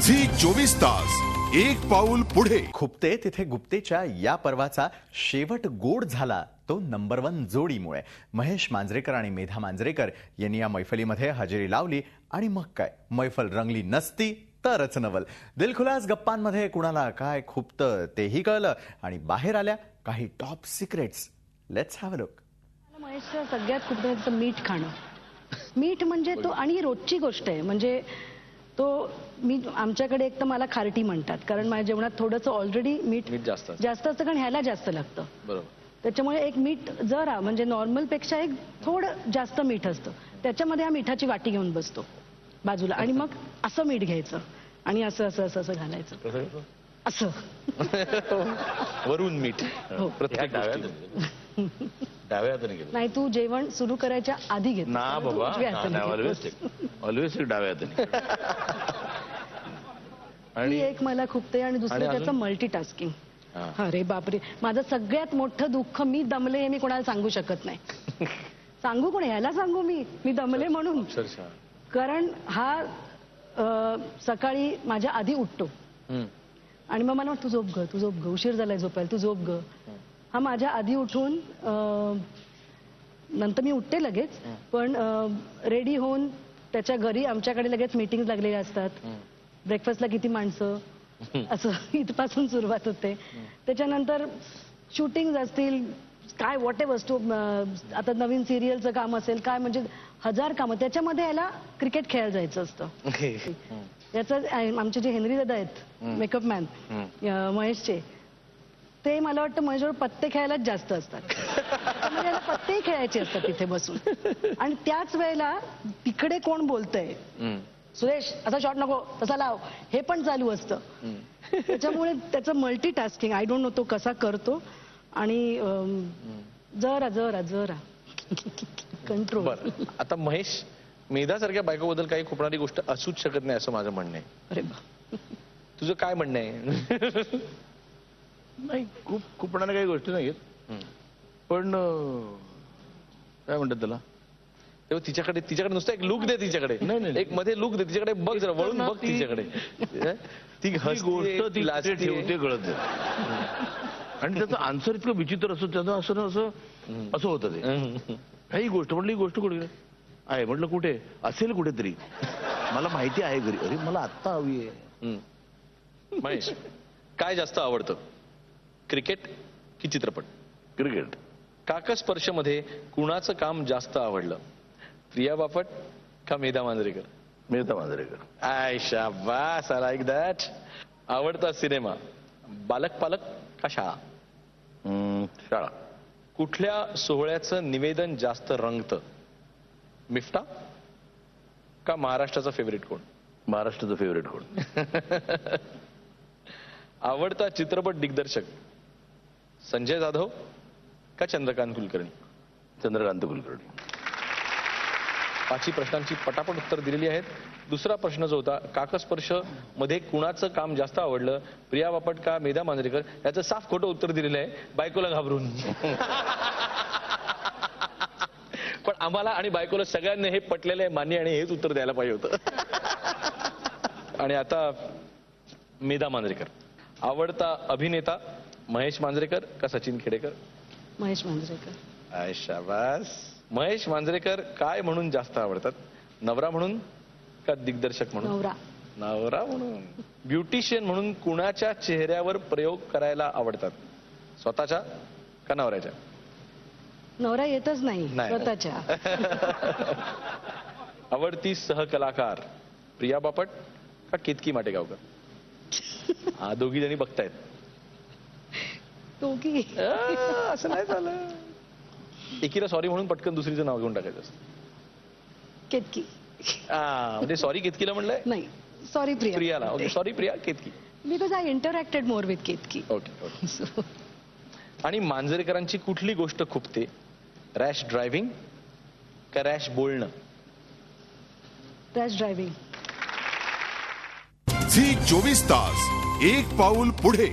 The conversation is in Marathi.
झी 24 तास एक पाऊल पुढे. खुपते तिथे गुप्तेच्या या पर्वाचा शेवट गोड झाला तो नंबर 1 जोडीमुळे. महेश मांजरेकर आणि मेधा मांजरेकर यांनी या मैफलीमध्ये हजेरी लावली आणि मग काय, मैफल रंगली नसती तरच नवल. दिलखुलास गप्पांमध्ये कुणाला काय खुपतं तेही कळलं आणि बाहेर आल्या काही top secrets. Let's have a look. महेशचं सगळ्यात खूप त्याचं मीठ खाणं. मीठ म्हणजे तो, आणि रोजची गोष्ट आहे, म्हणजे तो मी आमच्याकडे एक तर मला खारटी म्हणतात, कारण माझ्या जेवणात थोडंसं ऑलरेडी मीठ जास्त असतं, कारण ह्याला जास्त लागतं. बरोबर. त्याच्यामुळे एक मीठ जरा म्हणजे नॉर्मल पेक्षा एक थोडं जास्त मीठ असतं. त्याच्यामध्ये हा मिठाची वाटी घेऊन बसतो बाजूला आणि मग असं मीठ घ्यायचं आणि असं असं असं असं घालायचं असं वरून मीठ. हो. प्रत्येक डाव्या हाताने गेलं नाही, तू जेवण सुरू करायच्या आधी घेतो ना बाबा. ऑलवेज डाव्या हाताने. आणि एक मला खुपते आणि दुसरं त्याचं मल्टीटास्किंग. अरे बापरे, माझं सगळ्यात मोठं दुःख, मी दमले हे मी कोणाला सांगू शकत नाही. सांगू कोण, ह्याला सांगू मी दमले म्हणून. कारण हा सकाळी माझ्या आधी उठतो आणि मग मला तू झोप ग, उशीर झालाय झोपायला, तू झोप ग. हा माझ्या आधी उठून, नंतर मी उठते लगेच, पण रेडी होऊन त्याच्या घरी आमच्याकडे लगेच मीटिंग लागलेल्या असतात. ब्रेकफास्टला किती माणसं, असं इथपासून सुरुवात होते. त्याच्यानंतर शूटिंग असतील, काय वॉट एव्हर, आता नवीन सिरियलचं काम असेल, काय म्हणजे 1000 कामं. त्याच्यामध्ये याला क्रिकेट खेळायला जायचं असतं. याचं आमचे जे हेनरी दादा आहेत मेकअप मॅन महेशचे, ते मला वाटतं महेशवर पत्ते खेळायलाच जास्त असतात. म्हणजे पत्ते खेळायचे असतात तिथे बसून. आणि त्याच वेळेला तिकडे कोण बोलतंय, सुरेश असा शॉट नको, तसा लाव, हे पण चालू असतं. त्याच्यामुळे त्याचं मल्टीटास्किंग, आय डोंट नो तो कसा करतो. आणि जरा जरा जरा कंट्रोल. आता महेश, मेधासारख्या बायकोबद्दल काही खुपणारी गोष्ट असूच शकत नाही असं माझं म्हणणं आहे. अरे तुझं काय म्हणणं आहे? नाही, खूप खुपणाऱ्या काही गोष्टी नाहीत, पण काय म्हणतात त्याला, तेव्हा तिच्याकडे नुसतं एक लुक दे, तिच्याकडे नाही एक मध्ये लुक दे, तिच्याकडे बघ, जरा वळून बघ तिच्याकडे. ती गोष्ट ती ठेवते कळत आणि त्याचं आन्सर इतकं विचित्र असतं, त्याचं असं होतं ते. काही गोष्ट म्हटलं, ही गोष्ट कुठे आहे, म्हटलं कुठे असेल कुठेतरी, मला माहिती आहे घरी, अरे मला आत्ता हवी आहे. महेश, काय जास्त आवडतं, क्रिकेट की चित्रपट? क्रिकेट. काकस्पर्श मध्ये कुणाचं काम जास्त आवडलं, प्रिया बापट का मेधा मांजरेकर? मेधा मांजरेकर. आय शाबास, आय लाईक दॅट. आवडता सिनेमा, बालक पालक का शाळा? शाळा. कुठल्या सोहळ्याचं निवेदन जास्त रंगतं, मिफ्ता का महाराष्ट्राचा फेवरेट कोण? महाराष्ट्राचं फेवरेट कोण? आवडता चित्रपट दिग्दर्शक, संजय जाधव का चंद्रकांत कुलकर्णी? चंद्रकांत कुलकर्णी. 5 प्रश्नांची पटापट उत्तर दिलेली आहेत. दुसरा प्रश्न जो होता, काकस्पर्श मध्ये कुणाचं काम जास्त आवडलं, प्रिया बापट का मेधा मांजरेकर, याचं साफ खोटं उत्तर दिलेलं आहे, बायकोला घाबरून. पण आम्हाला आणि बायकोला सगळ्यांना हे पटलेलं आहे, मान्य, आणि हेच उत्तर द्यायला पाहिजे होतं. आणि आता मेधा मांजरेकर. आवडता अभिनेता, महेश मांजरेकर का सचिन खेडेकर? महेश मांजरेकर. आय शाबास. महेश मांजरेकर काय म्हणून जास्त आवडतात, नवरा म्हणून का दिग्दर्शक म्हणून? नवरा म्हणून. ब्युटिशियन म्हणून कुणाच्या चेहऱ्यावर प्रयोग करायला आवडतात, स्वतःच्या का नवऱ्याच्या? नवरा येतच नाही, स्वतःच्या. आवडती सहकलाकार, प्रिया बापट का केतकी माटेगावकर? हा, दोघी जणी बघतायत. दोघी असं नाही झालं. एकीला सॉरी म्हणून पटकन दुसरीचं नाव घेऊन टाकायचं असतं. केतकी. म्हणजे सॉरी केतकीला म्हणलंय? नाही, सॉरी प्रियाला. Okay, sorry Priya, Ketaki. Because I interacted more with Ketaki. Okay. आणि मांजरेकरांची कुठली गोष्ट खुपते, रॅश ड्रायव्हिंग का रॅश बोलणं? Rash driving. झी 24 तास एक पाऊल पुढे.